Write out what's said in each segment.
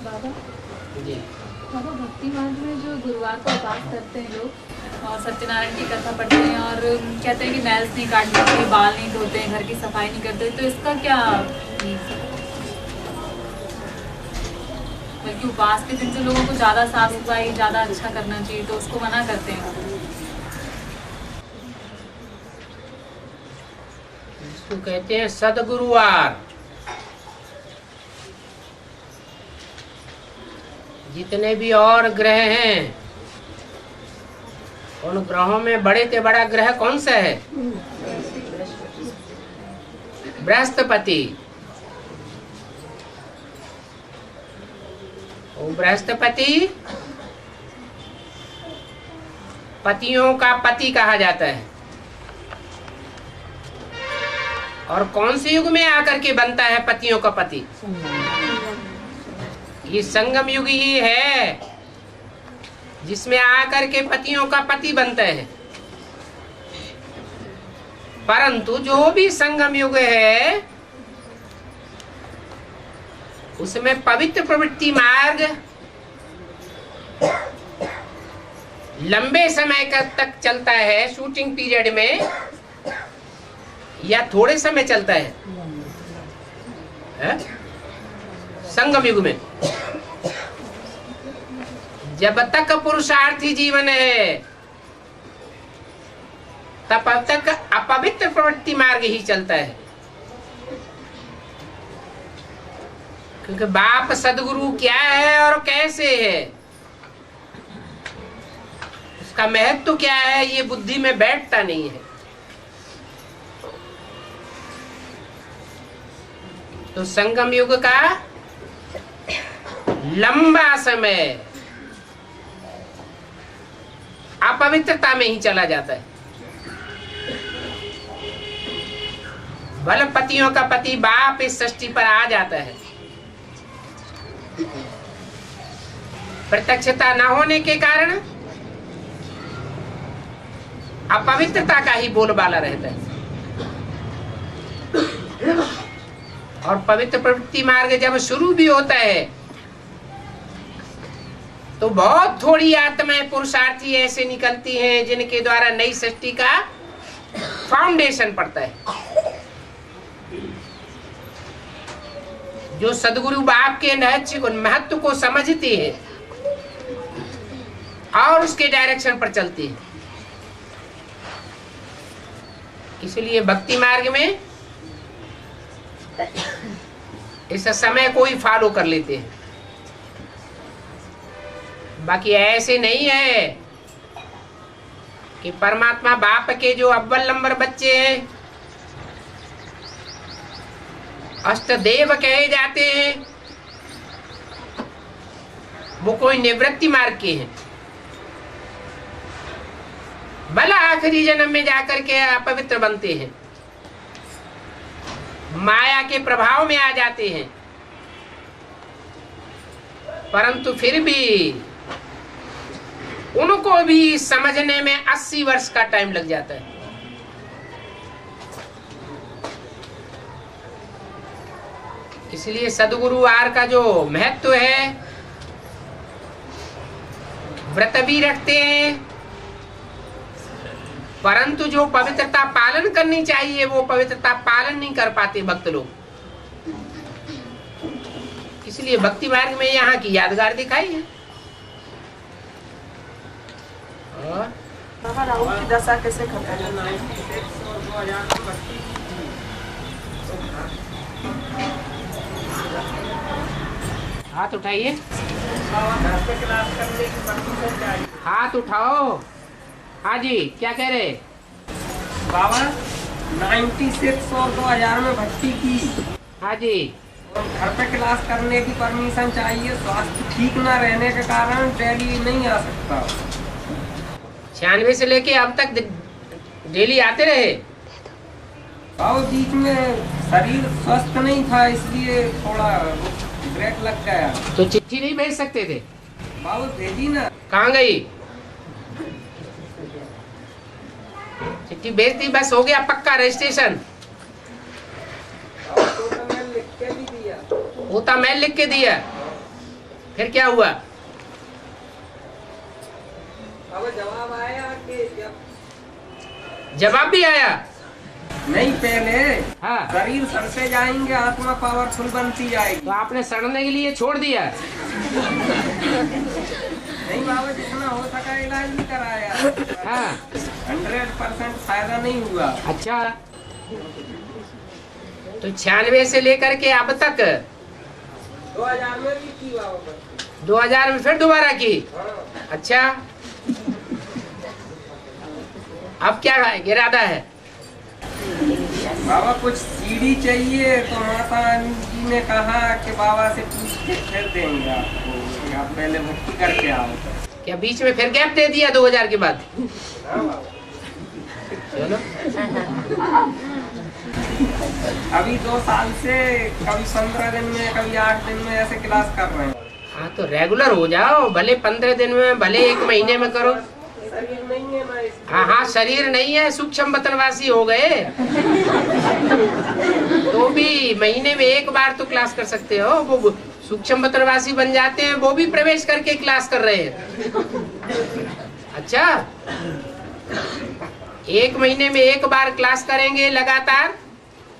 बाबा जी। बाबा, भक्ति मार्ग में जो गुरुवार को उपास करते हैं लोग और सत्यनारायण की कथा पढ़ते हैं और कहते हैं कि नैल्स नहीं काटते, बाल नहीं धोते हैं, घर की सफाई नहीं करते, तो इसका क्या? बल्कि उपास के दिन से लोगों को ज़्यादा साफ सफाई, ज़्यादा अच्छा करना चाहिए, तो उसको मना करते हैं। इसको कहते हैं सदगुरुवार। जितने भी और ग्रह हैं, उन ग्रहों में बड़े से बड़ा ग्रह कौन सा है? बृहस्पति। वो बृहस्पति पतियों का पति कहा जाता है। और कौन से युग में आकर के बनता है पतियों का पति? ये संगम युग ही है जिसमें आकर के पतियों का पति बनता है। परंतु जो भी संगम युग है उसमें पवित्र प्रवृत्ति मार्ग लंबे समय तक चलता है। शूटिंग पीरियड में या थोड़े समय चलता है, संगम युग में जब तक पुरुषार्थी जीवन है तब तक अपवित्र प्रवृत्ति मार्ग ही चलता है। क्योंकि बाप सदगुरु क्या है और कैसे है, उसका महत्व क्या है, ये बुद्धि में बैठता नहीं है। तो संगम युग का लंबा समय अपवित्रता में ही चला जाता है। बल पतियों का पति बाप इस सृष्टि पर आ जाता है। प्रत्यक्षता न होने के कारण अपवित्रता का ही बोलबाला रहता है। और पवित्र प्रवृत्ति मार्ग जब शुरू भी होता है तो बहुत थोड़ी आत्माएं पुरुषार्थी ऐसे निकलती हैं जिनके द्वारा नई सृष्टि का फाउंडेशन पड़ता है। जो सदगुरु बाप के महत्व को समझती है और उसके डायरेक्शन पर चलती है। इसलिए भक्ति मार्ग में इस समय कोई फॉलो कर लेते हैं। बाकी ऐसे नहीं है कि परमात्मा बाप के जो अव्वल नंबर बच्चे हैं, अष्टदेव कहे जाते हैं, वो कोई निवृत्ति मार्ग के हैं। भला आखिरी जन्म में जाकर के अपवित्र बनते हैं, माया के प्रभाव में आ जाते हैं, परंतु फिर भी उनको भी समझने में 80 वर्ष का टाइम लग जाता है। इसलिए सदगुरुवार का जो महत्व है, व्रत भी रखते हैं, परंतु जो पवित्रता पालन करनी चाहिए वो पवित्रता पालन नहीं कर पाते भक्त लोग। इसलिए भक्ति मार्ग में यहाँ की यादगार दिखाई है। बाबा, राहु की दशा कैसे खत्म है? हाथ उठाइए, हाथ उठाओ। हाँ जी, क्या कह रहे? बाबा 96 और 2000 में भर्ती की। हाँ जी। और घर पे क्लास करने की परमिशन चाहिए। स्वास्थ्य ठीक न रहने के कारण डेली नहीं आ सकता। 96 से लेके अब तक डेली आते रहे? बाबा बीच में शरीर स्वस्थ नहीं था, इसलिए थोड़ा ब्रेक लग गया। तो चिट्ठी नहीं भेज सकते थे? बाबू भेजी ना। कहाँ गई चिट्ठी? भेज दी, बस हो गया पक्का रजिस्ट्रेशन। तो मैं लिख के भी दिया। वो तो मैं लिख के दिया। फिर क्या हुआ? अब जवाब आया कि जवाब भी आया? नहीं, पहले हाँ। शरीर सड़ते जाएंगे, आत्मा पावरफुल बनती जाएगी। तो आपने सड़ने के लिए छोड़ दिया? नहीं बाबा, जितना हो सका इलाज भी कराया। हाँ। 100% फायदा नहीं हुआ। अच्छा, तो 96 से लेकर के अब तक 2000 में भी की बाबा। 2000 में फिर दोबारा की? हाँ। अच्छा, अब क्या इरादा है? बाबा कुछ सीढ़ी चाहिए, तो माता जी ने कहा कि बाबा से पूछ के फिर देंगे आपको, कि आप पहले भक्ति करके आओ। क्या बीच में फिर गैप दे दिया 2000 के बाद? हाँ बाबा। चलो, अभी 2 साल से कभी 15 दिन में, कभी 8 दिन में ऐसे क्लास कर रहे हैं। हाँ तो रेगुलर हो जाओ, भले 15 दिन में, भले 1 महीने में करो। शरीर नहीं है ना इसलिए। हाँ हाँ, शरीर नहीं है, सूक्ष्म वतनवासी हो गए तो भी महीने में 1 बार तो क्लास कर सकते हो। वो सूक्ष्म वतनवासी बन जाते हैं, वो भी प्रवेश करके क्लास कर रहे हैं। अच्छा, 1 महीने में 1 बार क्लास करेंगे लगातार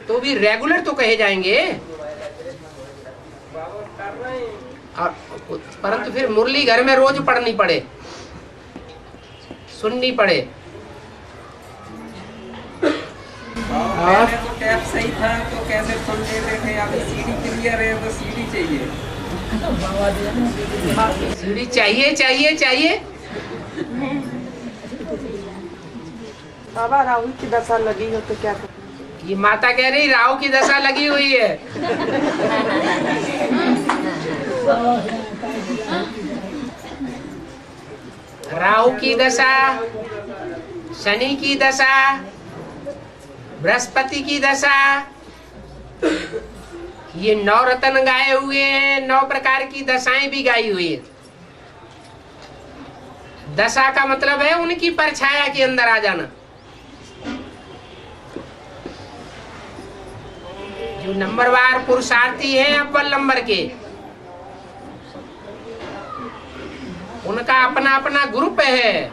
तो भी रेगुलर तो कहे जाएंगे। बाबा कर रहे हैं। और परंतु फिर मुरली घर में रोज पढ़नी पड़े, सुननी पड़े। पहले तो टैप सही था तो कैसे सुन लेते थे, अभी सीडी क्लियर है तो सीडी चाहिए। सीढ़ी चाहिए चाहिए चाहिए। बाबा राहुल की दशा लगी हो तो क्या करें? ये माता कह रही राहु की दशा लगी हुई है। राहु की दशा, शनि की दशा, बृहस्पति की दशा, ये 9 रत्न गाए हुए हैं, 9 प्रकार की दशाएं भी गाई हुई है। दशा का मतलब है उनकी परछाया के अंदर आ जाना। जो नंबरवार पुरुषार्थी हैं अव्वल नंबर के, उनका अपना अपना ग्रुप है।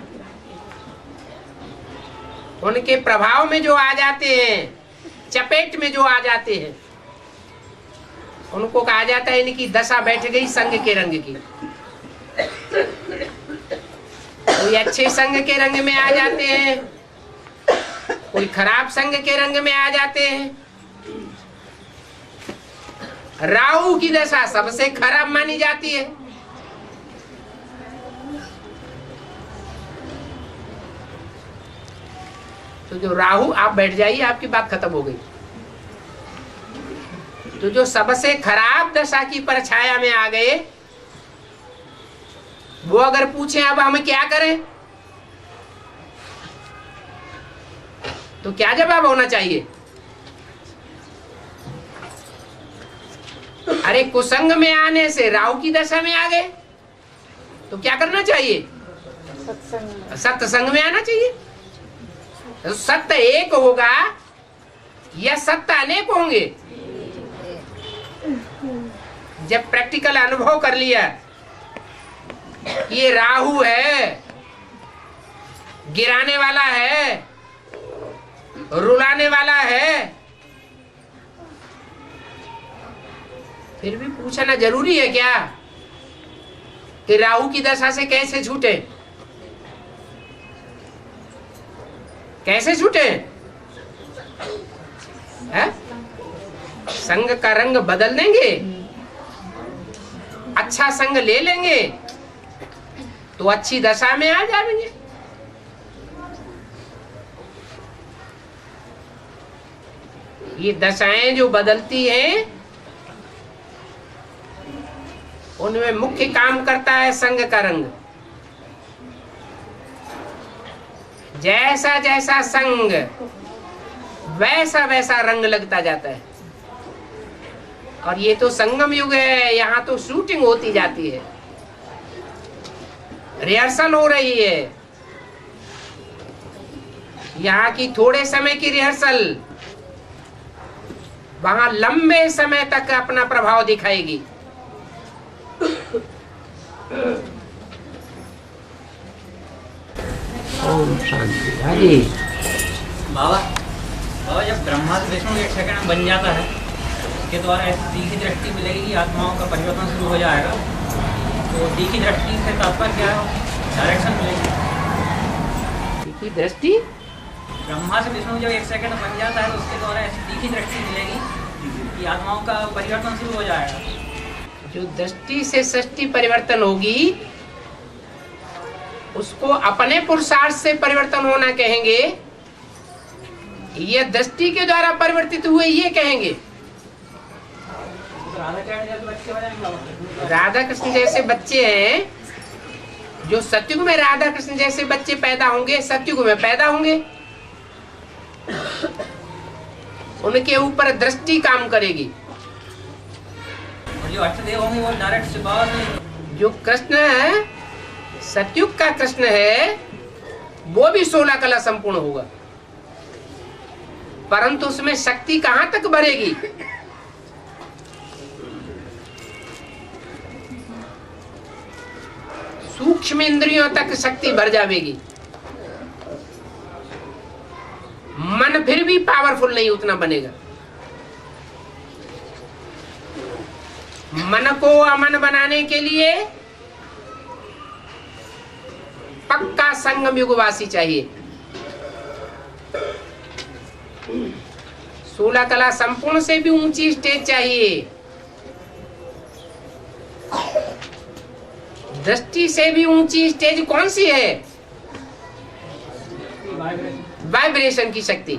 उनके प्रभाव में जो आ जाते हैं, चपेट में जो आ जाते हैं, उनको कहा जाता है इनकी दशा बैठ गई संग के रंग की। कोई अच्छे संग के रंग में आ जाते हैं, कोई खराब संग के रंग में आ जाते हैं। राहु की दशा सबसे खराब मानी जाती है। तो जो राहु, आप बैठ जाइए, आपकी बात खत्म हो गई। तो जो सबसे खराब दशा की परछाया में आ गए, वो अगर पूछें अब हमें क्या करें, तो क्या जवाब होना चाहिए? अरे कुसंग में आने से राहु की दशा में आ गए तो क्या करना चाहिए? सत्संग में आना चाहिए। तो सत्य एक होगा या सत्य अनेक होंगे? जब प्रैक्टिकल अनुभव कर लिया, ये राहु है, गिराने वाला है, रुलाने वाला है, फिर भी पूछना जरूरी है क्या कि राहु की दशा से कैसे छूटे? कैसे छूटे? है? संग का रंग बदल देंगे, अच्छा संग ले लेंगे तो अच्छी दशा में आ जाएंगे। ये दशाएं जो बदलती हैं, उनमें मुख्य काम करता है संग का रंग। जैसा जैसा संग, वैसा वैसा रंग लगता जाता है। और ये तो संगम युग है, यहाँ तो शूटिंग होती जाती है, रिहर्सल हो रही है। यहाँ की थोड़े समय की रिहर्सल वहां लंबे समय तक अपना प्रभाव दिखाएगी। ओम शांति। हाँ जी बाबा बाबा, जब ब्रह्मा से विष्णु एक सेकंड में बन जाता है, उसके द्वारा ऐसी तीखी दृष्टि मिलेगी कि आत्माओं का परिवर्तन शुरू हो जाएगा। तो तीखी दृष्टि से तात्पर्य क्या है? डायरेक्शन मिलेगी। तीखी दृष्टि? ब्रह्मा से विष्णु जब एक सेकंड बन जाता है तो उसके द्वारा ऐसी तीखी दृष्टि मिलेगी कि आत्माओं का परिवर्तन शुरू हो जाएगा। जो दृष्टि से सृष्टि परिवर्तन होगी उसको अपने पुरुषार्थ से परिवर्तन होना कहेंगे, ये दृष्टि के द्वारा परिवर्तित हुए ये कहेंगे। राधा कृष्ण जैसे बच्चे हैं, जो सत्युग में राधा कृष्ण जैसे बच्चे पैदा होंगे, सत्युग में पैदा होंगे। उनके ऊपर दृष्टि काम करेगी। और जो अष्टदेव होंगे वो डायरेक्ट से बाबा से। जो कृष्ण है, सत्युग का कृष्ण है, वो भी 16 कला संपूर्ण होगा, परंतु उसमें शक्ति कहां तक बढ़ेगी? सूक्ष्म इंद्रियों तक शक्ति बढ़ जाएगी। मन फिर भी पावरफुल नहीं उतना बनेगा। मन को अमन बनाने के लिए पक्का संगम युगवासी चाहिए। 16 कला संपूर्ण से भी ऊंची स्टेज चाहिए। दृष्टि से भी ऊंची स्टेज कौन सी है? वाइब्रेशन की शक्ति।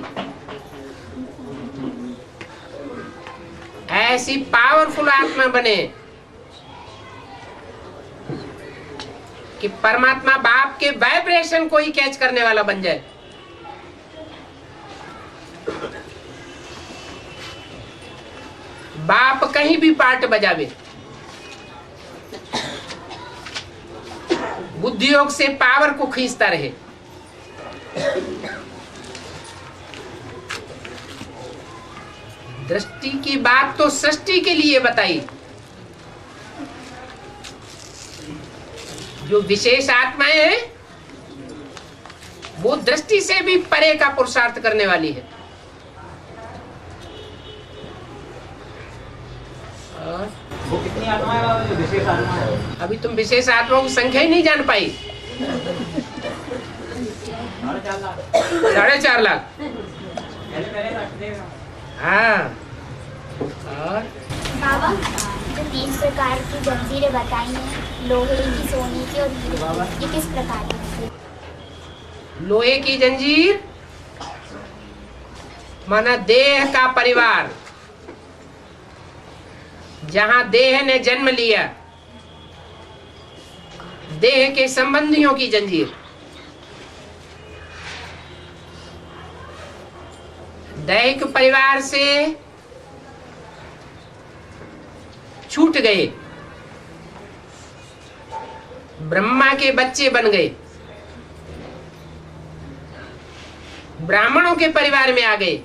ऐसी पावरफुल आत्मा बने कि परमात्मा बाप के वाइब्रेशन को ही कैच करने वाला बन जाए। बाप कहीं भी पार्ट बजावे, बुद्धि योग से पावर को खींचता रहे। दृष्टि की बात तो सृष्टि के लिए बताई। जो विशेष आत्माएं हैं वो दृष्टि से भी परे का पुरुषार्थ करने वाली है। वो कितनी आत्मा है बाबा, जो विशेष आत्मा है? अभी तुम विशेष आत्माओं की संख्या ही नहीं जान पाई। 4.5 लाख। हाँ। और बाबा, जो 3 प्रकार की जंजीरें बताई हैं, लोहे की, सोने की और हीरे की, ये किस प्रकार की? लोहे की जंजीर माना देह का परिवार, जहां देह ने जन्म लिया, देह के संबंधियों की जंजीर। दैहिक परिवार से छूट गए, ब्रह्मा के बच्चे बन गए, ब्राह्मणों के परिवार में आ गए,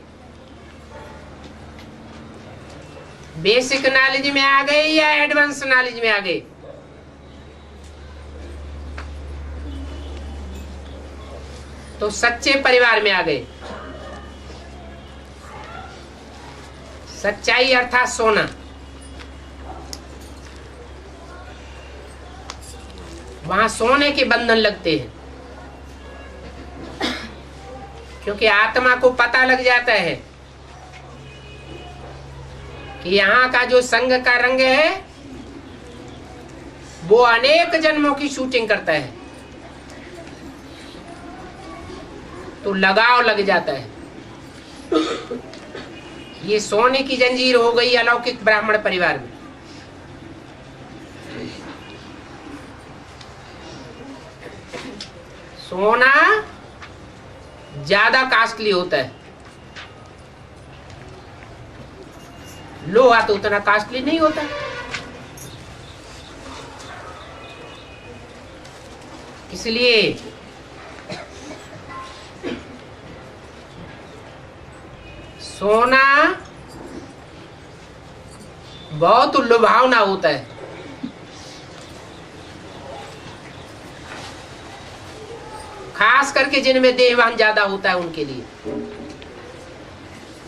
बेसिक नॉलेज में आ गए या एडवांस नॉलेज में आ गए। तो सच्चे परिवार में आ गए। सच्चाई अर्थात सोना। वहां सोने के बंधन लगते हैं, क्योंकि आत्मा को पता लग जाता है कि यहाँ का जो संग का रंग है वो अनेक जन्मों की शूटिंग करता है, तो लगाव लग जाता है। ये सोने की जंजीर हो गई अलौकिक ब्राह्मण परिवार में। सोना ज्यादा कॉस्टली होता है, लोहा तो उतना कॉस्टली नहीं होता। इसलिए सोना बहुत लुभावना होता है। खास करके जिनमें देहवान ज्यादा होता है उनके लिए।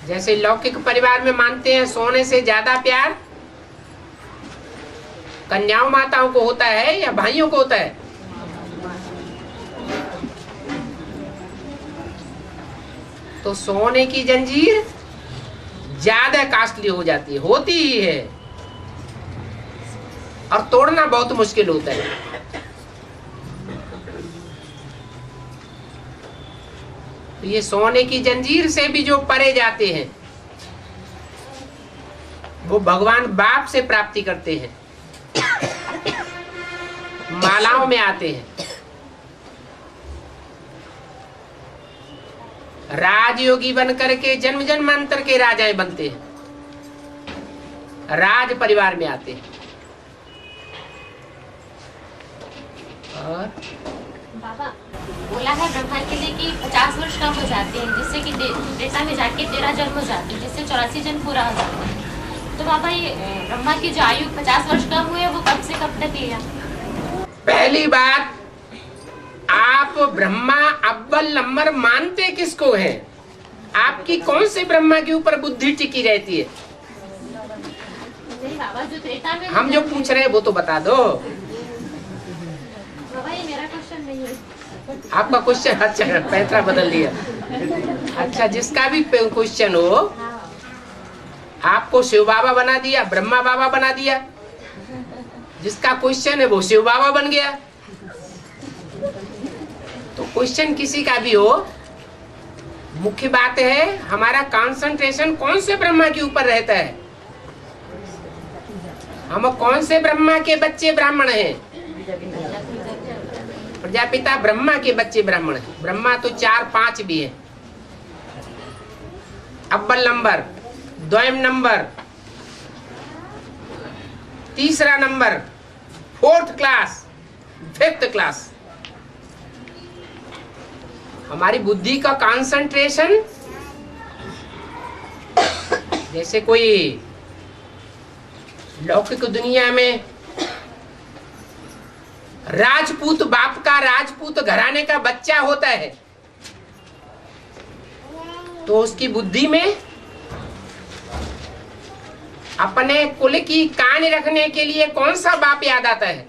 जैसे लौकिक परिवार में मानते हैं सोने से ज्यादा प्यार कन्याओं माताओं को होता है या भाइयों को होता है? तो सोने की जंजीर ज्यादा कॉस्टली हो जाती है, होती ही है, और तोड़ना बहुत मुश्किल होता है। तो ये सोने की जंजीर से भी जो परे जाते हैं वो भगवान बाप से प्राप्ति करते हैं, मालाओं में आते हैं। राजयोगी बन करके जन्म जन्मांतर के राजाएं बनते हैं, राज परिवार में आते हैं। और बाबा बोला है ब्रह्मा के लिए कि 50 वर्ष कम हो जाते हैं, जिससे कि त्रेता में जाके 13 जन्म हो जाते हैं, जिससे 84 जन्म पूरा हो जाता है। तो बाबा ये ब्रह्मा की जो आयु 50 वर्ष कम हुई है वो कब से कब तक लिया? पहली बात, आप ब्रह्मा अव्वल नंबर मानते किसको है? आपकी कौन से ब्रह्मा के ऊपर बुद्धि टिकी रहती है? नहीं बाबा, जो त्रेता में हम जो पूछ रहे हैं वो तो बता दो। बाबा ये मेरा क्वेश्चन नहीं है। आपका क्वेश्चन? अच्छा, पैतरा बदल दिया। अच्छा, जिसका भी क्वेश्चन हो, आपको शिव बाबा बना दिया, ब्रह्मा बाबा बना दिया। जिसका क्वेश्चन है वो शिव बाबा बन गया। तो क्वेश्चन किसी का भी हो, मुख्य बात है हमारा कंसंट्रेशन कौन से ब्रह्मा के ऊपर रहता है। हम कौन से ब्रह्मा के बच्चे ब्राह्मण हैं? प्रजापिता ब्रह्मा के बच्चे ब्राह्मण हैं। ब्रह्मा तो 4-5 भी है। अव्वल नंबर, द्वयम नंबर, तीसरा number, 4th class, 5th class. हमारी बुद्धि का कंसंट्रेशन, जैसे कोई लौकिक दुनिया में राजपूत बाप का, राजपूत घराने का बच्चा होता है, तो उसकी बुद्धि में अपने कुल की कान रखने के लिए कौन सा बाप याद आता है?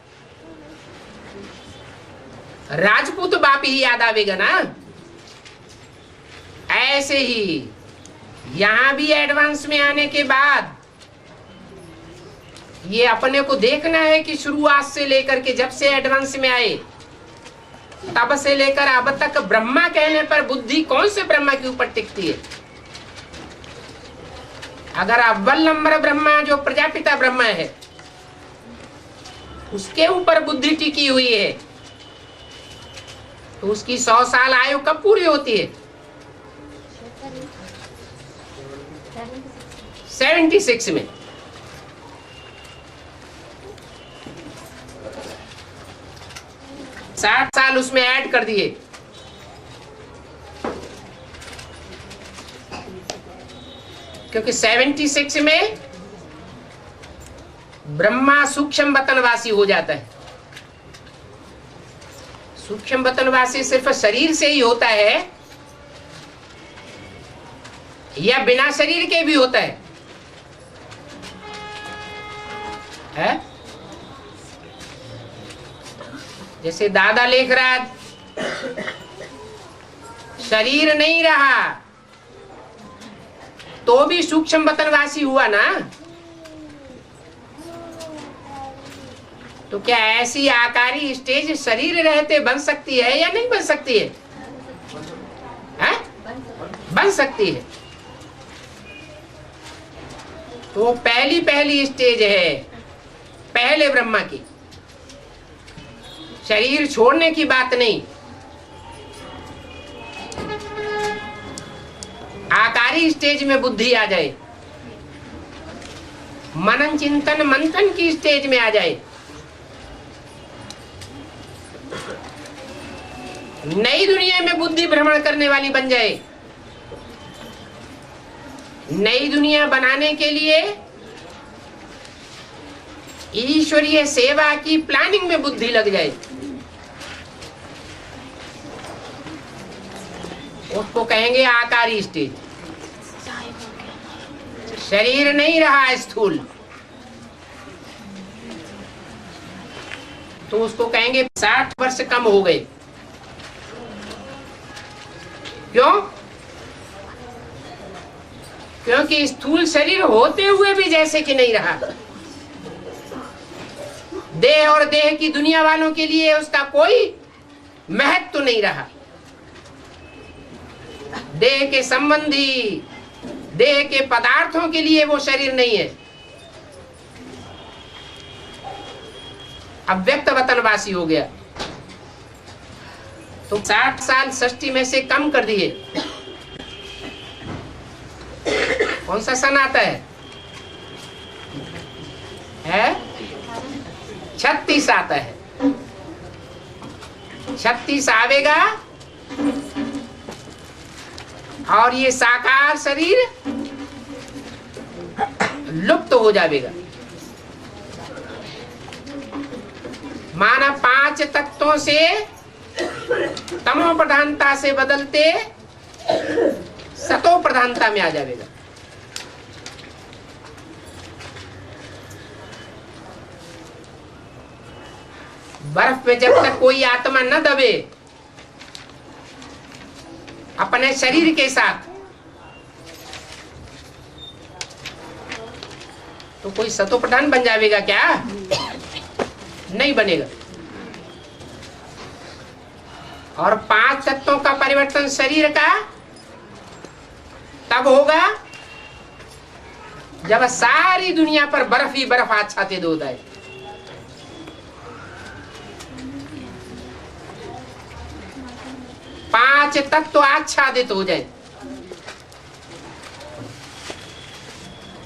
राजपूत बाप ही याद आवेगा ना। ऐसे ही यहां भी एडवांस में आने के बाद ये अपने को देखना है कि शुरुआत से लेकर के जब से एडवांस में आए तब से लेकर अब तक ब्रह्मा कहने पर बुद्धि कौन से ब्रह्मा के ऊपर टिकती है। अगर अव्वल नंबर ब्रह्मा जो प्रजापिता ब्रह्मा है उसके ऊपर बुद्धि टिकी हुई है, तो उसकी 100 साल आयु कब पूरी होती है? 76 में। साठ साल उसमें ऐड कर दिए। क्योंकि 76 में ब्रह्मा सूक्ष्म वतनवासी हो जाता है। सूक्ष्म वतनवासी सिर्फ शरीर से ही होता है या बिना शरीर के भी होता है? जैसे दादा लेखराज शरीर नहीं रहा तो भी सूक्ष्म वतनवासी हुआ ना। तो क्या ऐसी आकारी स्टेज शरीर रहते बन सकती है या नहीं बन सकती है? बन सकती है। तो पहली स्टेज है पहले ब्रह्मा की। शरीर छोड़ने की बात नहीं, आकारी स्टेज में बुद्धि आ जाए, मनन चिंतन मंथन की स्टेज में आ जाए, नई दुनिया में बुद्धि भ्रमण करने वाली बन जाए। नई दुनिया बनाने के लिए ईश्वरीय सेवा की प्लानिंग में बुद्धि लग जाए। उसको कहेंगे आकारी स्टेज। शरीर नहीं रहा स्थूल, तो उसको कहेंगे 60 वर्ष कम हो गए। क्यों? क्योंकि स्थूल शरीर होते हुए भी जैसे कि नहीं रहा। देह और देह की दुनिया वालों के लिए उसका कोई महत्व तो नहीं रहा। देह के संबंधी, देह के पदार्थों के लिए वो शरीर नहीं है। अव्यक्त वतनवासी हो गया। तो 60 साल 60 में से कम कर दिए। कौन सा सन आता है? 36 आता है। 36 आवेगा और ये साकार शरीर लुप्त हो जाएगा। माना 5 तत्वों से तमो प्रधानता से बदलते सतो प्रधानता में आ जाएगा। बर्फ में जब तक कोई आत्मा न दबे अपने शरीर के साथ, तो कोई सतो प्रधान बन जाएगा क्या? नहीं बनेगा। और 5 तत्वों का परिवर्तन शरीर का तब होगा जब सारी दुनिया पर बर्फ ही बर्फ आच्छादित हो जाए। पांच तत्व आच्छादित हो जाए,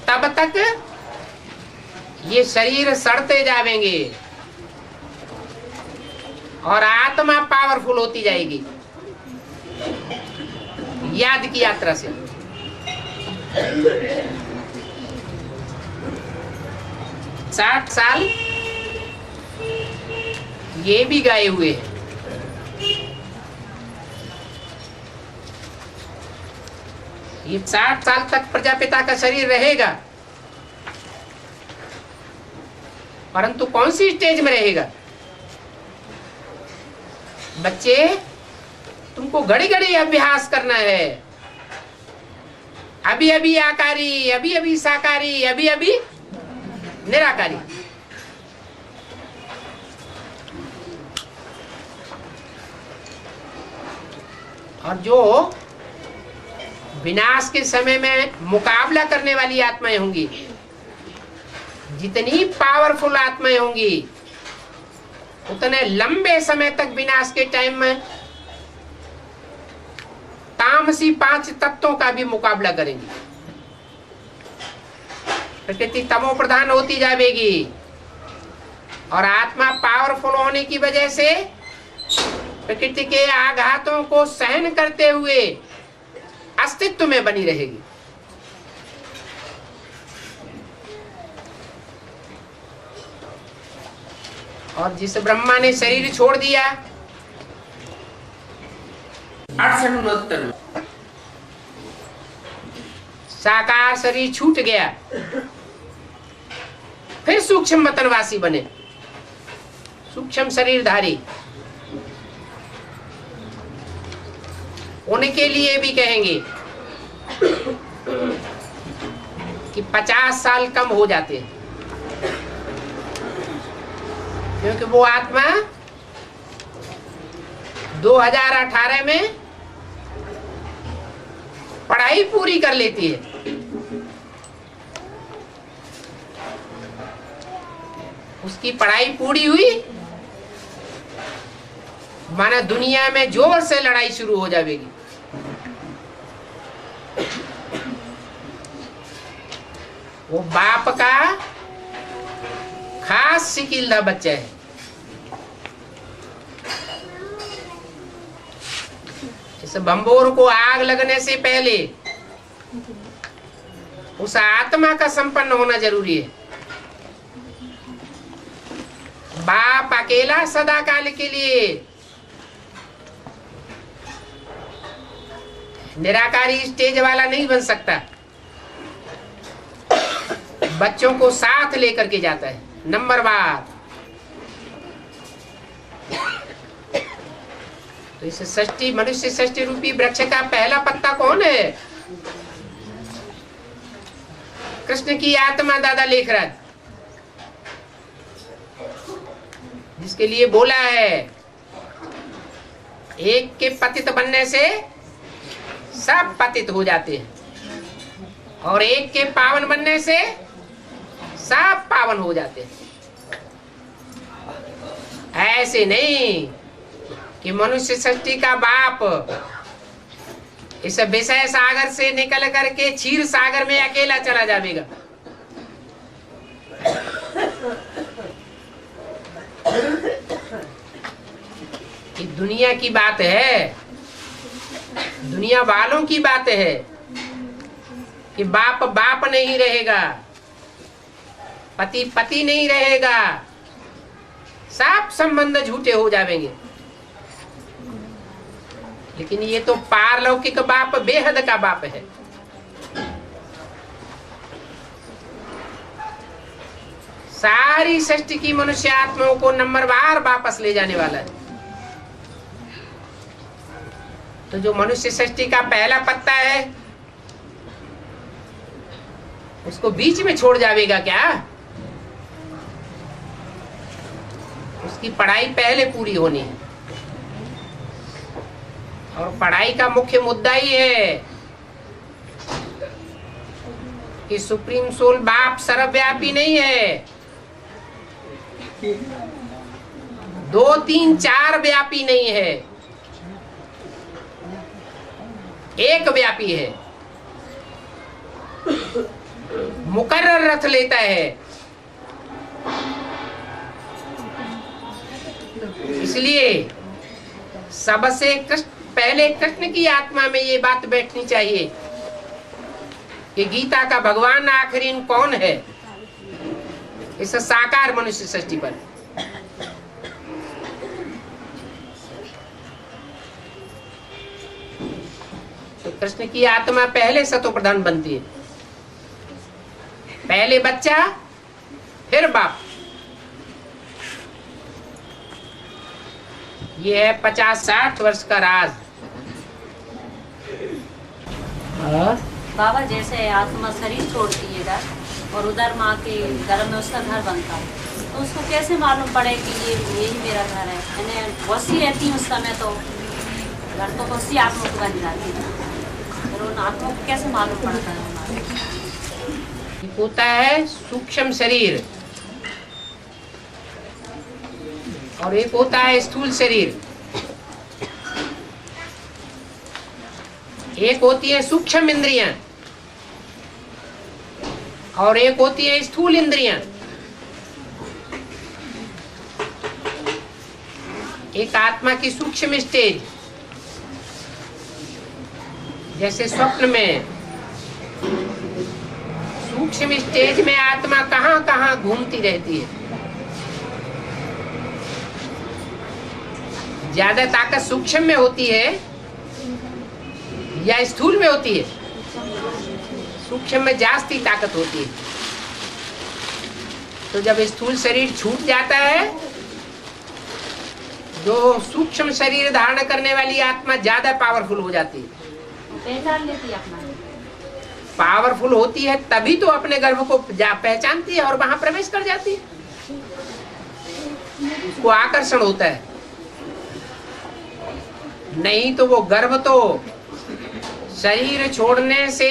तब तक ये शरीर सड़ते जाएंगे और आत्मा पावरफुल होती जाएगी। याद की यात्रा से 60 साल ये भी गए हुए हैं। ये 60 साल तक प्रजापिता का शरीर रहेगा, परंतु कौन सी स्टेज में रहेगा? बच्चे, तुमको घड़ी घड़ी अभ्यास करना है। अभी अभी आकारी, अभी अभी साकारी, अभी अभी निराकारी। और जो विनाश के समय में मुकाबला करने वाली आत्माएं होंगी, जितनी पावरफुल आत्माएं होंगी, उतने लंबे समय तक विनाश के टाइम में तामसी 5 तत्वों का भी मुकाबला करेंगी। प्रकृति तमो प्रधान होती जाएगी और आत्मा पावरफुल होने की वजह से प्रकृति के आघातों को सहन करते हुए अस्तित्व में बनी रहेगी। और जिस ब्रह्मा ने शरीर छोड़ दिया 68 में साकार शरीर छूट गया, फिर सूक्ष्म वतनवासी बने, सूक्ष्म शरीरधारी। उनके लिए भी कहेंगे कि 50 साल कम हो जाते हैं, क्योंकि वो आत्मा 2018 में पढ़ाई पूरी कर लेती है। उसकी पढ़ाई पूरी हुई माना दुनिया में जोर से लड़ाई शुरू हो जाएगी। वो बाप का खास शिकीला बच्चा है। इस बम्बोर को आग लगने से पहले उस आत्मा का संपन्न होना जरूरी है। बाप अकेला सदा काल के लिए निराकारी स्टेज वाला नहीं बन सकता, बच्चों को साथ लेकर के जाता है। नंबर बार तो इस षष्ठी मनुष्य षष्ठी रूपी वृक्ष का पहला पत्ता कौन है? कृष्ण की आत्मा दादा लेख रहा, जिसके लिए बोला है एक के पतित बनने से सब पतित हो जाते हैं और एक के पावन बनने से सब पावन हो जाते हैं। ऐसे नहीं कि मनुष्य सृष्टि का बाप इस विषय सागर से निकल करके क्षीर सागर में अकेला चला जाएगा। ये दुनिया की बात है, दुनिया वालों की बात है कि बाप बाप नहीं रहेगा, पति पति नहीं रहेगा, सब संबंध झूठे हो जाएंगे। लेकिन ये तो पारलौकिक बाप बेहद का बाप है। सारी सृष्टि की मनुष्य आत्माओं को नंबरवार वापस ले जाने वाला है। तो जो मनुष्य सृष्टि का पहला पत्ता है उसको बीच में छोड़ जाएगा क्या? उसकी पढ़ाई पहले पूरी होनी है और पढ़ाई का मुख्य मुद्दा ही है कि सुप्रीम सोल बाप सर्वव्यापी नहीं है, 2 3 4 व्यापी नहीं है, एक व्यापी है। मुकर्रर रथ लेता है, इसलिए सबसे पहले कृष्ण की आत्मा में ये बात बैठनी चाहिए कि गीता का भगवान आखिरी कौन है इस साकार मनुष्य सृष्टि पर। तो कृष्ण की आत्मा पहले सतो प्रधान बनती है, पहले बच्चा फिर बाप। ये है 50-60 वर्ष का राज। बाबा जैसे आत्मा शरीर छोड़ती है इधर और उधर माँ के घर में उसका घर बनता है, तो उसको कैसे मालूम पड़े कि यही मेरा घर है? मैंने वसी रहती हूँ उस समय, तो घर तो वसी आत्मा को बन जाती है, और उन आत्मा को कैसे मालूम पड़ता है? होता है सूक्ष्म शरीर और एक होता है स्थूल शरीर। एक होती है सूक्ष्म इंद्रियां और एक होती है स्थूल इंद्रियां। एक आत्मा की सूक्ष्म स्टेज, जैसे स्वप्न में सूक्ष्म स्टेज में आत्मा कहां कहां घूमती रहती है। ज्यादा ताकत सूक्ष्म में होती है या स्थूल में होती है? सूक्ष्म में जास्ती ताकत होती है। तो जब स्थूल शरीर छूट जाता है, जो सूक्ष्म शरीर धारण करने वाली आत्मा ज्यादा पावरफुल हो जाती है। पहचान लेती है अपना, पावरफुल होती है तभी तो अपने गर्भ को पहचानती है और वहां प्रवेश कर जाती है, उसको आकर्षण होता है। नहीं तो वो गर्भ तो शरीर छोड़ने से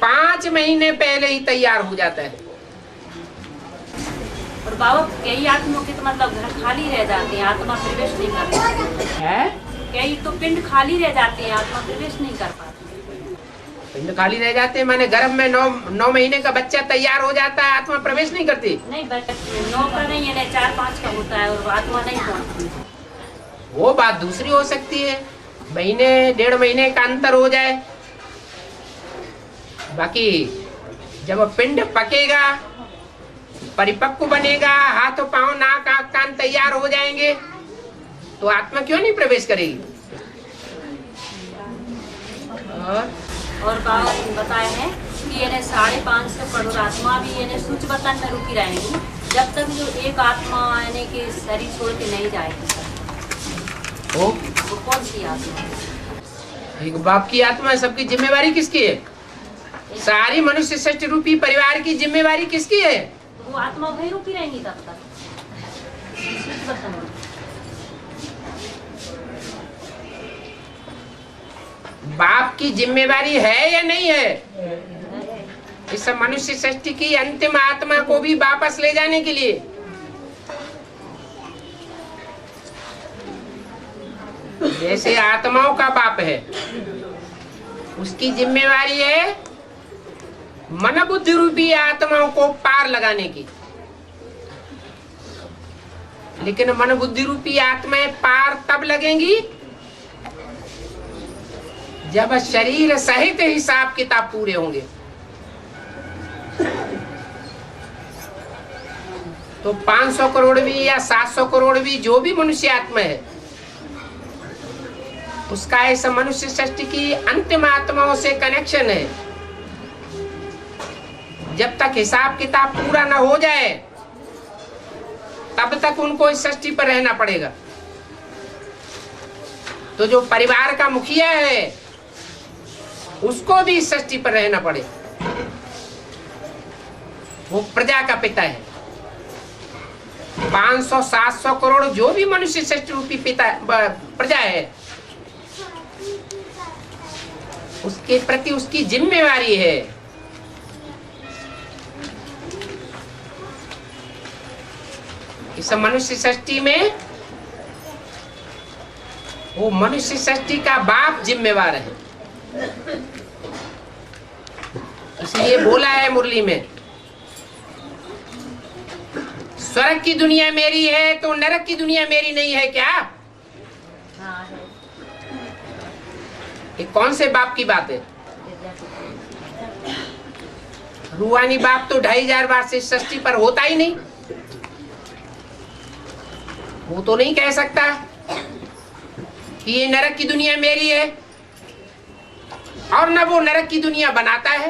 5 महीने पहले ही तैयार हो जाता है। और बाबा कई आत्माओं के तो मतलब घर खाली रह जाते हैं, आत्मा प्रवेश नहीं कर पाती है। कई तो पिंड खाली रह जाते हैं, आत्मा प्रवेश नहीं कर पाती। पिंड खाली रह जाते हैं माने गर्भ में 9 महीने का बच्चा तैयार हो जाता है, आत्मा प्रवेश नहीं करती। नहीं 9 का नहीं है, 4-5 का होता है और आत्मा नहीं पहुंचती। वो बात दूसरी हो सकती है, महीने 1.5 महीने का अंतर हो जाए। बाकी जब पिंड पकेगा, परिपक्व बनेगा, हाथ पांव नाक आंख कान तैयार हो जाएंगे, तो आत्मा क्यों नहीं प्रवेश करेगी? और बाबा ने बताया है कि यानी 550 करोड़ आत्मा भी यानी सूक्ष्म वतन में रुकी रहेंगी जब तक जो एक आत्मा यानी कि शरीर छोड़ के नहीं जाएगी सर। वो कौन सी आत्मा? एक बाप की आत्मा है। सबकी जिम्मेवारी किसकी है? सारी मनुष्य सृष्टि रूपी परिवार की जिम्मेवारी किसकी है? वो आत्मा वही रुकी रहेंगी तब तक सूक्ष्म वतन में। बाप की जिम्मेवारी है या नहीं है? इस मनुष्य सृष्टि की अंतिम आत्मा को भी वापस ले जाने के लिए जैसे आत्माओं का बाप है, उसकी जिम्मेवारी है मन बुद्धि रूपी आत्माओं को पार लगाने की। लेकिन मन बुद्धि रूपी आत्माएं पार तब लगेंगी जब शरीर सहित हिसाब किताब पूरे होंगे। तो 500 करोड़ भी या 700 करोड़ भी जो भी मनुष्य आत्मा है, उसका इस मनुष्य सृष्टि की अंतिम आत्माओं से कनेक्शन है। जब तक हिसाब किताब पूरा न हो जाए तब तक उनको इस सृष्टि पर रहना पड़ेगा। तो जो परिवार का मुखिया है उसको भी इस सृष्टि पर रहना पड़े। वो प्रजा का पिता है। 500-700 करोड़ जो भी मनुष्य सृष्टि रूपी पिता प्रजा है, उसके प्रति उसकी जिम्मेवारी है। इस मनुष्य सृष्टि में वो मनुष्य सृष्टि का बाप जिम्मेवार है। इसलिए बोला है मुरली में, स्वर्ग की दुनिया मेरी है तो नरक की दुनिया मेरी नहीं है क्या? ये कौन से बाप की बात है? रूहानी बाप तो 2500 बार से सृष्टि पर होता ही नहीं। वो तो नहीं कह सकता कि ये नरक की दुनिया मेरी है, और न वो नरक की दुनिया बनाता है।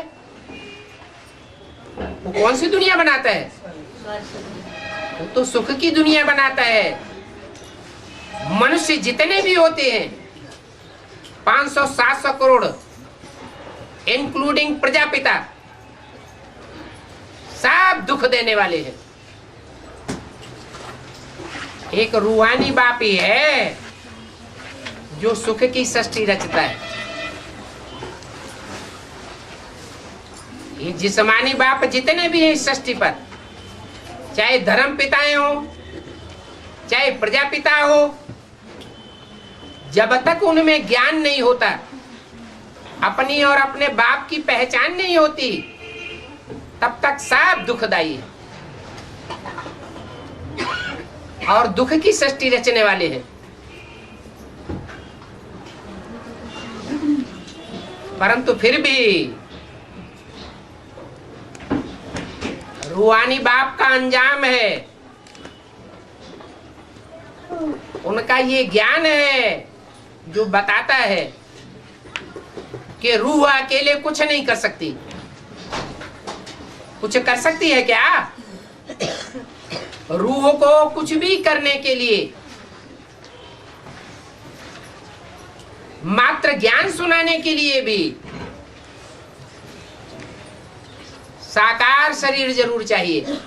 वो कौन सी दुनिया बनाता है? वो तो सुख की दुनिया बनाता है। मनुष्य जितने भी होते हैं 500-700 करोड़ इंक्लूडिंग प्रजापिता, सब दुख देने वाले हैं। एक रूहानी बाप ही है जो सुख की सृष्टि रचता है। ये जिस्मानी बाप जितने भी हैं इस सृष्टि पर, चाहे धर्म पिताएं हो चाहे प्रजापिता हो, जब तक उनमें ज्ञान नहीं होता, अपनी और अपने बाप की पहचान नहीं होती, तब तक सब दुखदाई है और दुख की सृष्टि रचने वाले हैं। परंतु फिर भी रूहानी बाप का अंजाम है, उनका ये ज्ञान है जो बताता है कि रूह अकेले कुछ नहीं कर सकती। कुछ कर सकती है क्या? रूह को कुछ भी करने के लिए मात्र ज्ञान सुनाने के लिए भी साकार शरीर जरूर चाहिए।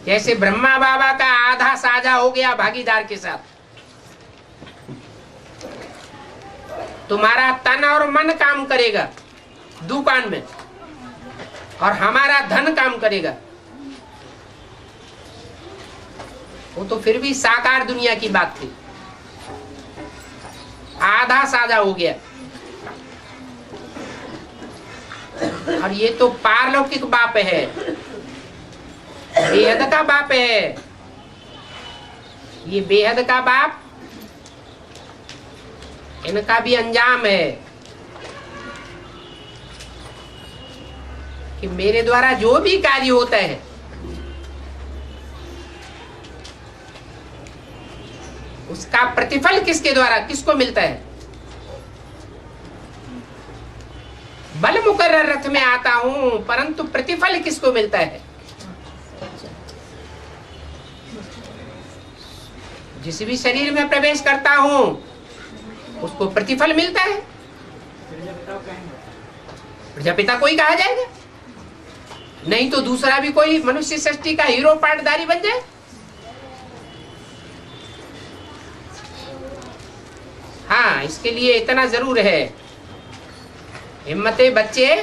जैसे ब्रह्मा बाबा का आधा साझा हो गया भागीदार के साथ, तुम्हारा तन और मन काम करेगा दुकान में और हमारा धन काम करेगा। वो तो फिर भी साकार दुनिया की बात थी, आधा साझा हो गया। और ये तो पारलौकिक बाप है, बेहद का बाप है। ये बेहद का बाप, इनका भी अंजाम है कि मेरे द्वारा जो भी कार्य होता है उसका प्रतिफल किसके द्वारा किसको मिलता है? बल मुकर्रर रथ में आता हूं, परंतु प्रतिफल किसको मिलता है? जिस भी शरीर में प्रवेश करता हूं उसको प्रतिफल मिलता है। प्रजापिता कोई कहा जाएगा, नहीं तो दूसरा भी कोई मनुष्य सृष्टि का हीरो पाटदारी बन जाए। हाँ, इसके लिए इतना जरूर है, हिम्मते बच्चे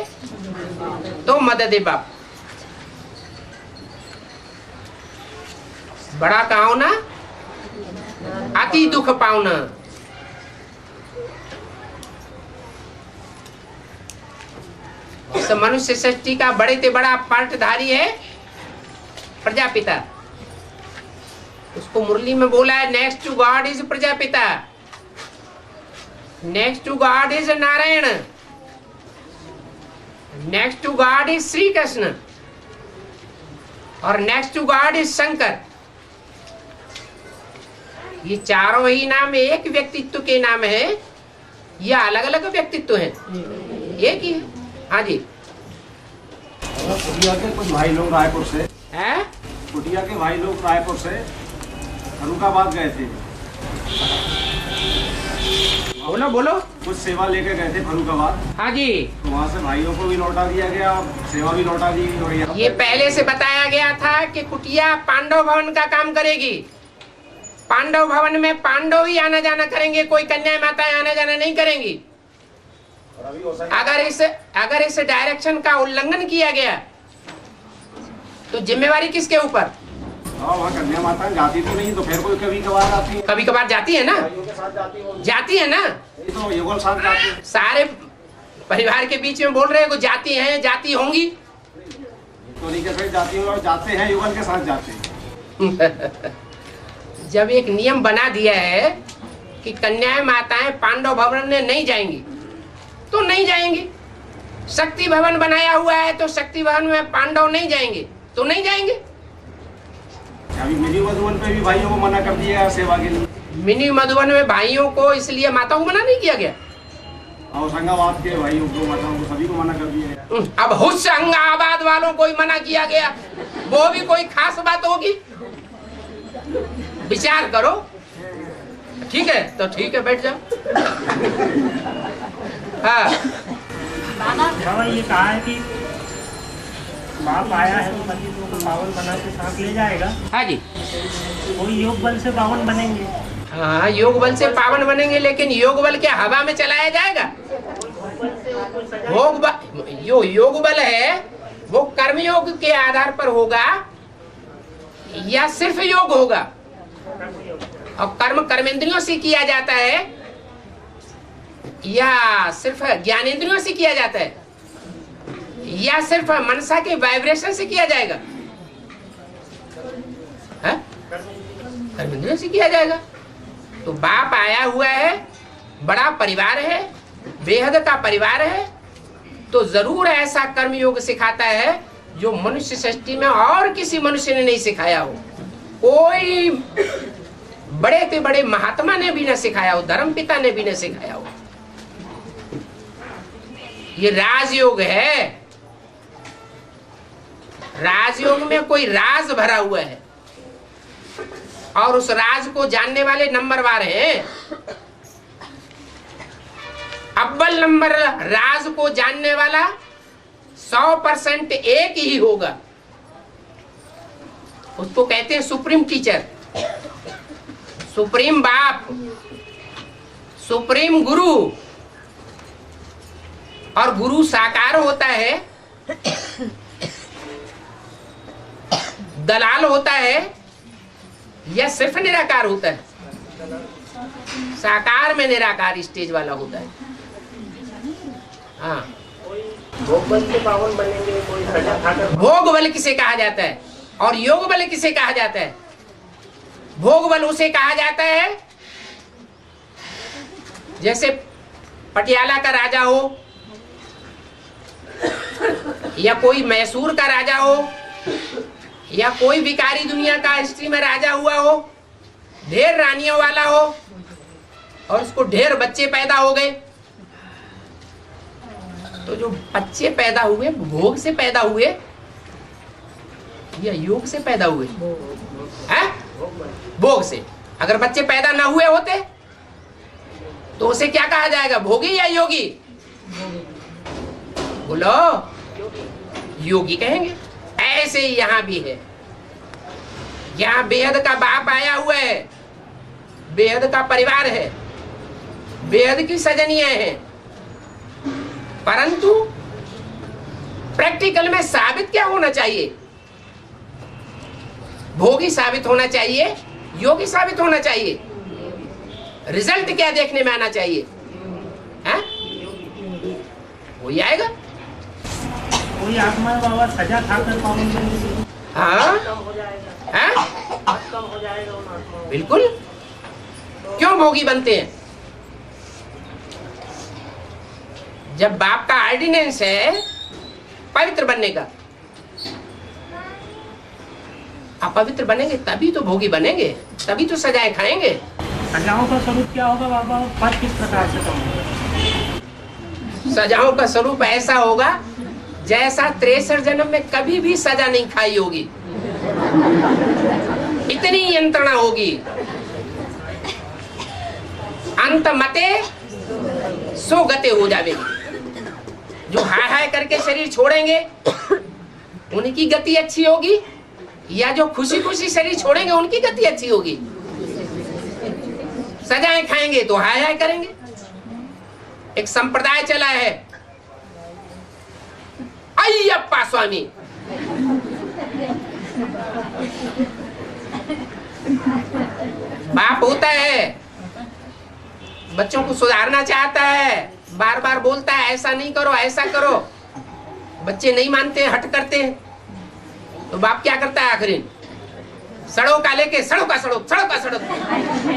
तो मददे बाप। बड़ा कहो ना अति दुख पाऊना। इस मनुष्य सृष्टि का बड़े से बड़ा पाटधारी है प्रजापिता। उसको मुरली में बोला है, next to God is Prajapita, next to God is Narayan, next to God is Shri Krishna, और next to God is Shankar. ये चारों ही नाम एक व्यक्तित्व के नाम है या अलग अलग व्यक्तित्व हैं? एक ही है। हाँ जी। कुटिया के कुछ भाई लोग रायपुर से है, कुटिया के भाई लोग रायपुर से फर्रुखाबाद गए थे। बोलो बोलो। कुछ सेवा लेके गए थे फर्रुखाबाद। हाँ जी। तो वहाँ से भाइयों को भी लौटा दिया गया, सेवा भी लौटा दी गई। और ये पहले से बताया गया था कि कुटिया पांडव भवन का काम करेगी। पांडव भवन में पांडव ही आना जाना करेंगे, कोई कन्या माताएं आना जाना नहीं करेंगी। अगर इस डायरेक्शन का उल्लंघन किया गया तो जिम्मेवारी किसके ऊपर? वहाँ कन्या माता जाती तो नहीं, तो फिर कोई कभी कभार आती है। कभी कभार जाती है ना, जाती है ना, तो युगल साथ जाती है। सारे परिवार के बीच में बोल रहे हैं जाती हैं, जाती होंगी तो नहीं कैसे जाती और जाते हैं, युगल के साथ जाते हैं। जब एक नियम बना दिया है कि कन्याएं माताएं पांडव भवन में नहीं जाएंगी तो नहीं जाएंगी। शक्ति भवन बनाया हुआ है तो शक्ति भवन में पांडव नहीं जाएंगे तो नहीं जाएंगे। अभी मिनी मधुबन पे भी भाइयों को मना कर दिया है सेवा के लिए। मिनी मधुबन में भाइयों को इसलिए माताओं को मना नहीं किया गया, और होशंगाबाद के भाइयों को माताओं को सभी को मना कर दिया गया। अब होशंगाबाद वालों को ही मना किया गया, वो भी कोई खास बात होगी? विचार करो। ठीक है तो ठीक है, बैठ जाओ। हाँ बाबा ये कहा है कि बाप आया है तो पति को पावन बना के साथ ले जाएगा। हाँ जी। वो योग बल से पावन बनेंगे। हाँ, योग बल से पावन बनेंगे, लेकिन योग बल क्या हवा में चलाया जाएगा? योग बल है वो कर्मयोग के आधार पर होगा या सिर्फ योग होगा? और कर्म कर्मेंद्रियों से किया जाता है या सिर्फ ज्ञानेंद्रियों से किया जाता है या सिर्फ मनसा के वाइब्रेशन से किया जाएगा? कर्मेंद्रियों से किया जाएगा। तो बाप आया हुआ है, बड़ा परिवार है, बेहद का परिवार है, तो जरूर ऐसा कर्मयोग सिखाता है जो मनुष्य सृष्टि में और किसी मनुष्य ने नहीं सिखाया हो, कोई बड़े से बड़े महात्मा ने भी न सिखाया हो, धर्म पिता ने भी न सिखाया हो। ये राजयोग है। राजयोग में कोई राज भरा हुआ है और उस राज को जानने वाले नंबरवार हैं। अव्वल नंबर राज को जानने वाला 100% एक ही होगा, उसको कहते हैं सुप्रीम टीचर, सुप्रीम बाप, सुप्रीम गुरु। और गुरु साकार होता है, दलाल होता है या सिर्फ निराकार होता है? साकार में निराकार स्टेज वाला होता है। हाँ, भोग बल से पावन बनेंगे। कोई सजा खाकर भोग बल किसे कहा जाता है और योग बल किसे कहा जाता है? भोग बल उसे कहा जाता है जैसे पटियाला का राजा हो या कोई मैसूर का राजा हो या कोई भिखारी दुनिया का हिस्ट्री में राजा हुआ हो, ढेर रानियों वाला हो और उसको ढेर बच्चे पैदा हो गए, तो जो बच्चे पैदा हुए भोग से पैदा हुए या योग से पैदा हुए? हैं? भोग से। अगर बच्चे पैदा ना हुए होते तो उसे क्या कहा जाएगा, भोगी या योगी? बोलो, योगी कहेंगे। ऐसे ही यहां भी है, यहां बेहद का बाप आया हुआ है, बेहद का परिवार है, बेहद की सजनियां हैं, परंतु प्रैक्टिकल में साबित क्या होना चाहिए? भोगी साबित होना चाहिए, योगी साबित होना चाहिए। रिजल्ट क्या देखने में आना चाहिए? हैं? वही आएगा। कोई आत्मा बाबा सजा खाकर पावन बनेगी। हाँ, कम हो जाएगा उन आत्माओं। बिल्कुल। क्यों भोगी बनते हैं? जब बाप का ऑर्डिनेंस है पवित्र बनने का, अपवित्र बनेंगे तभी तो भोगी बनेंगे, तभी तो सजाएं खाएंगे। सजाओं का स्वरूप क्या होगा बाबा, पद किस प्रकार से कम होगा? सजाओं का स्वरूप ऐसा होगा जैसा 63 जन्म में कभी भी सजा नहीं खाई होगी, इतनी यंत्रणा होगी। अंत मते सो गते हो जावेगी। जो हाय हाय करके शरीर छोड़ेंगे उनकी गति अच्छी होगी, या जो खुशी खुशी शरीर छोड़ेंगे उनकी गति अच्छी होगी? सजाएं खाएंगे तो हाय हाय करेंगे। एक संप्रदाय चला है, अय्यप्पा स्वामी। बाप होता है, बच्चों को सुधारना चाहता है, बार बार बोलता है ऐसा नहीं करो ऐसा करो, बच्चे नहीं मानते, हट करते हैं, तो बाप क्या करता है आखिरी? सड़ों का लेके सड़ों का सड़ो, सड़ों का सड़ो,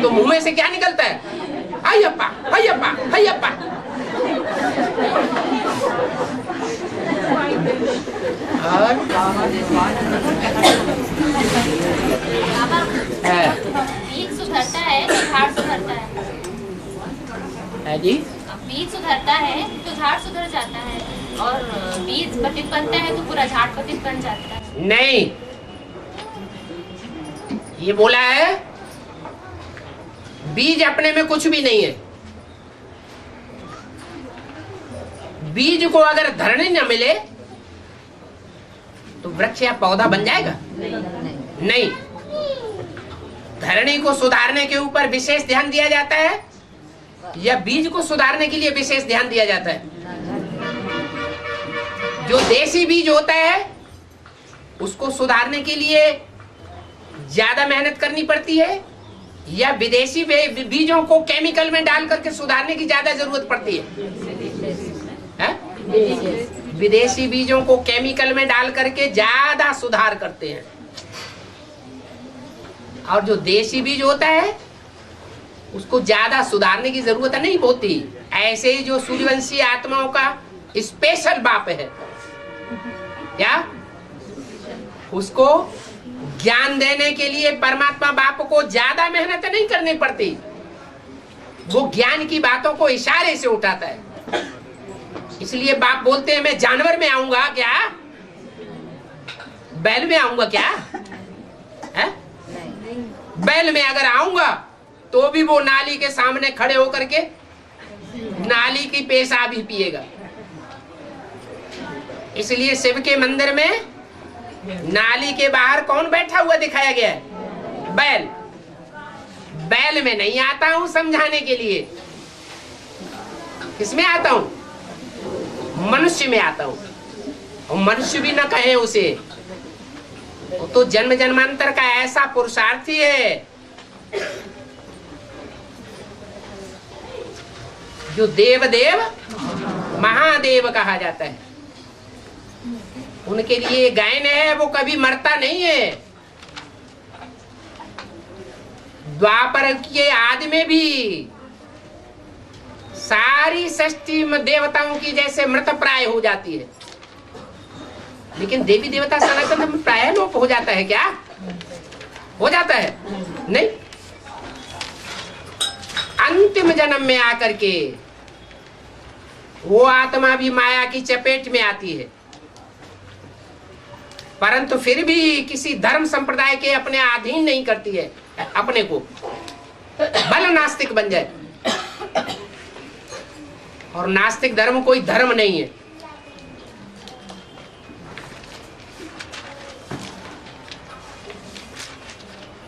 तो मुंह में से क्या निकलता है? अय्यप्पा अय्यप्पा अय्यप्पा। और बीज सुधरता है तो झाड़ सुधरता है जी, बीज सुधरता है तो झाड़ सुधर जाता है, और बीज पतित बनता है तो पूरा झाड़ पतित बन जाता है। नहीं, ये बोला है बीज अपने में कुछ भी नहीं है। बीज को अगर धरनी न मिले तो वृक्ष या पौधा बन जाएगा? नहीं। धरनी को सुधारने के ऊपर विशेष ध्यान दिया जाता है या बीज को सुधारने के लिए विशेष ध्यान दिया जाता है? जो देसी बीज होता है उसको सुधारने के लिए ज्यादा मेहनत करनी पड़ती है, या विदेशी बीजों को केमिकल में डाल करके सुधारने की ज्यादा जरूरत पड़ती है? विदेशी बीजों को केमिकल में डाल करके ज्यादा सुधार करते हैं, और जो देशी बीज होता है उसको ज्यादा सुधारने की जरूरत नहीं होती। ऐसे ही जो सूर्यवंशी आत्माओं का स्पेशल बाप है, क्या उसको ज्ञान देने के लिए परमात्मा बाप को ज्यादा मेहनत नहीं करनी पड़ती, वो ज्ञान की बातों को इशारे से उठाता है। इसलिए बाप बोलते हैं मैं जानवर में आऊंगा क्या, बैल में आऊंगा क्या? है? बैल में अगर आऊंगा तो भी वो नाली के सामने खड़े होकर के नाली की पेशाब ही पिएगा। इसलिए शिव के मंदिर में नाली के बाहर कौन बैठा हुआ दिखाया गया है? बैल। बैल में नहीं आता हूं समझाने के लिए, किसमें आता हूं? मनुष्य में आता हूं। और मनुष्य भी न कहे उसे, वो तो जन्म जन्मांतर का ऐसा पुरुषार्थी है जो देव देव महादेव कहा जाता है। उनके लिए गायन है, वो कभी मरता नहीं है। द्वापर के आदि में भी सारी सृष्टि में देवताओं की जैसे मृत प्राय हो जाती है, लेकिन देवी देवता सनातन में प्राय लोप हो जाता है क्या? हो जाता है? नहीं। अंतिम जन्म में आकर के वो आत्मा भी माया की चपेट में आती है, परंतु फिर भी किसी धर्म संप्रदाय के अपने अधीन नहीं करती है अपने को, भले नास्तिक बन जाए। और नास्तिक धर्म कोई धर्म नहीं है।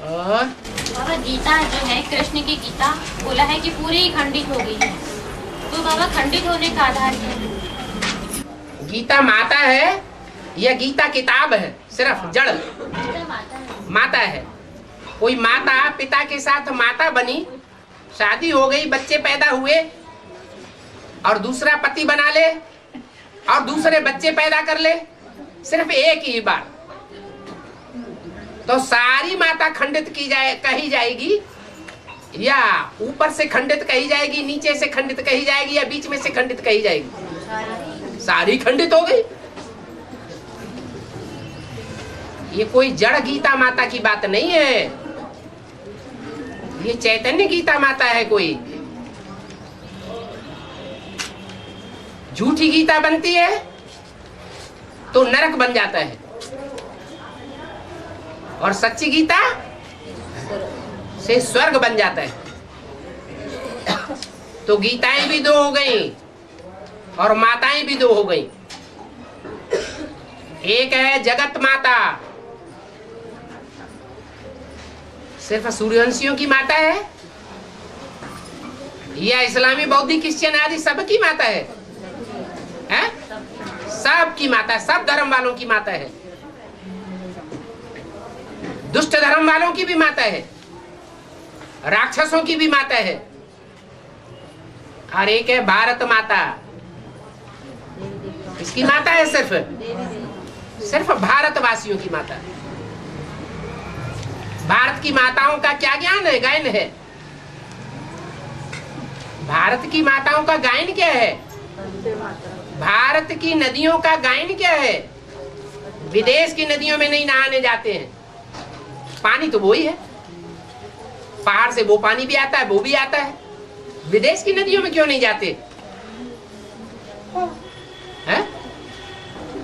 और बाबा गीता जो है, कृष्ण की गीता बोला है कि पूरी ही खंडित हो गई है, तो बाबा खंडित होने का आधार क्या है? गीता माता है या गीता किताब है? सिर्फ जड़ माता है। कोई माता पिता के साथ माता बनी, शादी हो गई, बच्चे पैदा हुए और दूसरा पति बना ले और दूसरे बच्चे पैदा कर ले, सिर्फ एक ही बार, तो सारी माता खंडित कही जाएगी, या ऊपर से खंडित कही जाएगी, नीचे से खंडित कही जाएगी, या बीच में से खंडित कही जाएगी? सारी खंडित हो गई। ये कोई जड़ गीता माता की बात नहीं है, ये चैतन्य गीता माता है। कोई झूठी गीता बनती है तो नरक बन जाता है, और सच्ची गीता से स्वर्ग बन जाता है। तो गीताएं भी दो हो गई और माताएं भी दो हो गई। एक है जगत माता, सिर्फ सूर्यवंशियों की माता है, या इस्लामी बौद्धिक क्रिश्चियन आदि सबकी माता है? सब की माता है, सब धर्म वालों की माता है, दुष्ट धर्म वालों की भी माता है, राक्षसों की भी माता है। और एक है भारत माता, इसकी माता है सिर्फ भारतवासियों की माता है। भारत की माताओं का क्या ज्ञान है, गायन है? भारत की माताओं का गायन क्या है? भारत की नदियों का गायन क्या है? विदेश की नदियों में नहीं नहाने जाते हैं, पानी तो वो ही है, पहाड़ से वो पानी भी आता है, वो भी आता है। विदेश की नदियों में क्यों नहीं जाते हैं?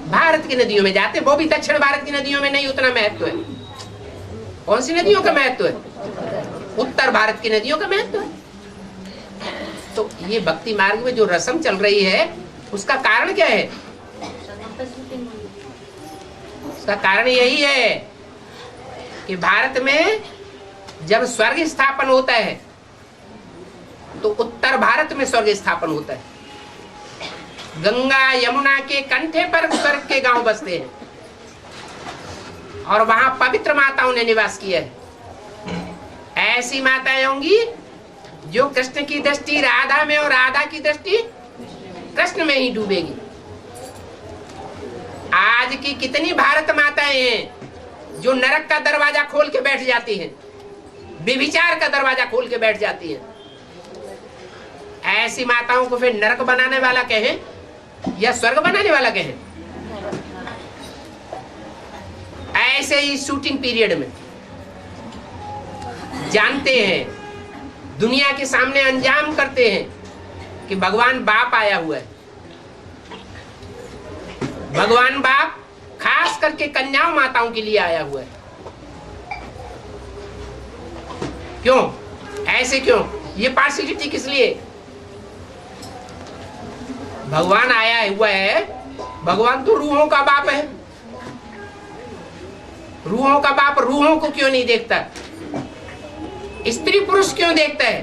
भारत की नदियों में जाते, वो भी दक्षिण भारत की नदियों में नहीं उतना महत्व है। कौन सी नदियों का महत्व है? उत्तर भारत की नदियों का महत्व है। तो ये भक्ति मार्ग में जो रस्म चल रही है, उसका कारण क्या है? उसका कारण यही है कि भारत में जब स्वर्ग स्थापन होता है तो उत्तर भारत में स्वर्ग स्थापन होता है। गंगा यमुना के कंठे पर स्वर्ग के गांव बसते हैं और वहां पवित्र माताओं ने निवास किया है। ऐसी माताएं होंगी जो कृष्ण की दृष्टि राधा में और राधा की दृष्टि कृष्ण में ही डूबेगी। आज की कितनी भारत माताएं हैं जो नरक का दरवाजा खोल के बैठ जाती हैं, व्यभिचार का दरवाजा खोल के बैठ जाती हैं। ऐसी माताओं को फिर नरक बनाने वाला कहें या स्वर्ग बनाने वाला कहें? ऐसे ही शूटिंग पीरियड में जानते हैं, दुनिया के सामने अंजाम करते हैं कि भगवान बाप आया हुआ है। भगवान बाप खास करके कन्याओं माताओं के लिए आया हुआ है। क्यों ऐसे? क्यों ये पार्शियलिटी किस लिए? भगवान आया हुआ है, भगवान तो रूहों का बाप है। रूहों का बाप रूहों को क्यों नहीं देखता? स्त्री पुरुष क्यों देखता है?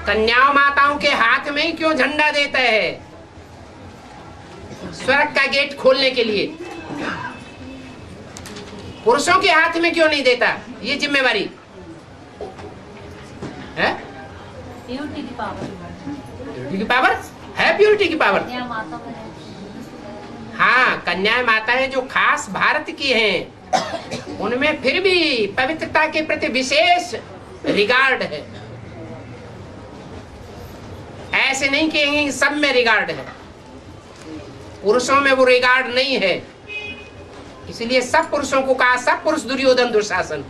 कन्याओं माताओं के हाथ में क्यों झंडा देता है? स्वर्ग का गेट खोलने के लिए। पुरुषों के हाथ में क्यों नहीं देता ये जिम्मेवारी है? प्योरिटी की पावर, प्योरिटी की पावर है, प्योरिटी की पावर। हाँ, कन्याएं माताएं जो खास भारत की हैं, उनमें फिर भी पवित्रता के प्रति विशेष रिगार्ड है। ऐसे नहीं कहेंगे सब में रिगार्ड है, पुरुषों में वो रिगार्ड नहीं है। इसलिए सब पुरुषों को कहा, सब पुरुष दुर्योधन दुशासन।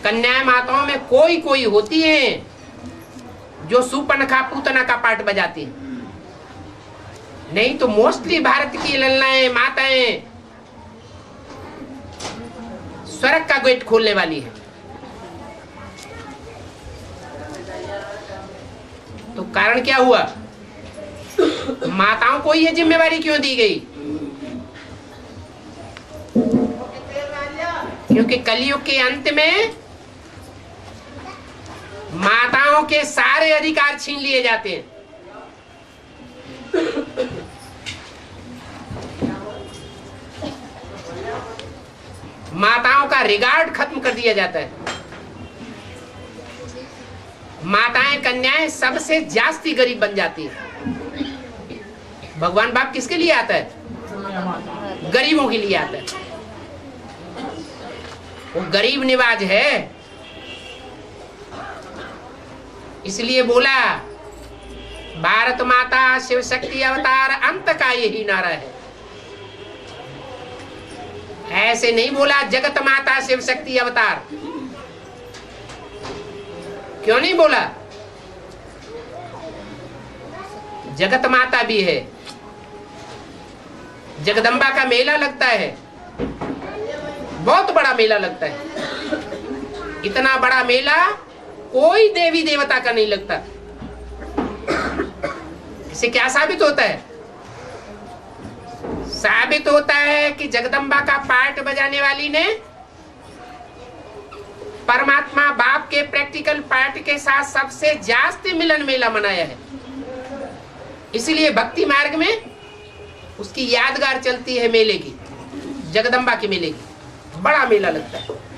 कन्या माताओं में कोई कोई होती हैं जो सुपनखा पूतना का पार्ट बजाती हैं, नहीं तो मोस्टली भारत की ललनाएं माताएं स्वर्ग का गेट खोलने वाली है। तो कारण क्या हुआ? माताओं को ये जिम्मेवारी क्यों दी गई? क्योंकि कलयुग के अंत में माताओं के सारे अधिकार छीन लिए जाते हैं। माताओं का रिगार्ड खत्म कर दिया जाता है। माताएं कन्याएं सबसे जास्ती गरीब बन जाती है। भगवान बाप किसके लिए आता है? गरीबों के लिए आता है। वो गरीब निवाज है, इसलिए बोला भारत माता शिव शक्ति अवतार अंत का यही नारा है। ऐसे नहीं बोला जगत माता शिव शक्ति अवतार। क्यों नहीं बोला? जगत माता भी है। जगदम्बा का मेला लगता है, बहुत बड़ा मेला लगता है। इतना बड़ा मेला कोई देवी देवता का नहीं लगता। इससे क्या साबित होता है? साबित होता है कि जगदम्बा का पार्ट बजाने वाली ने परमात्मा बाप के प्रैक्टिकल पार्ट के साथ सबसे जास्ती मिलन मेला मनाया है। इसलिए भक्ति मार्ग में उसकी यादगार चलती है मेले की, जगदम्बा के मेले की। बड़ा मेला लगता है।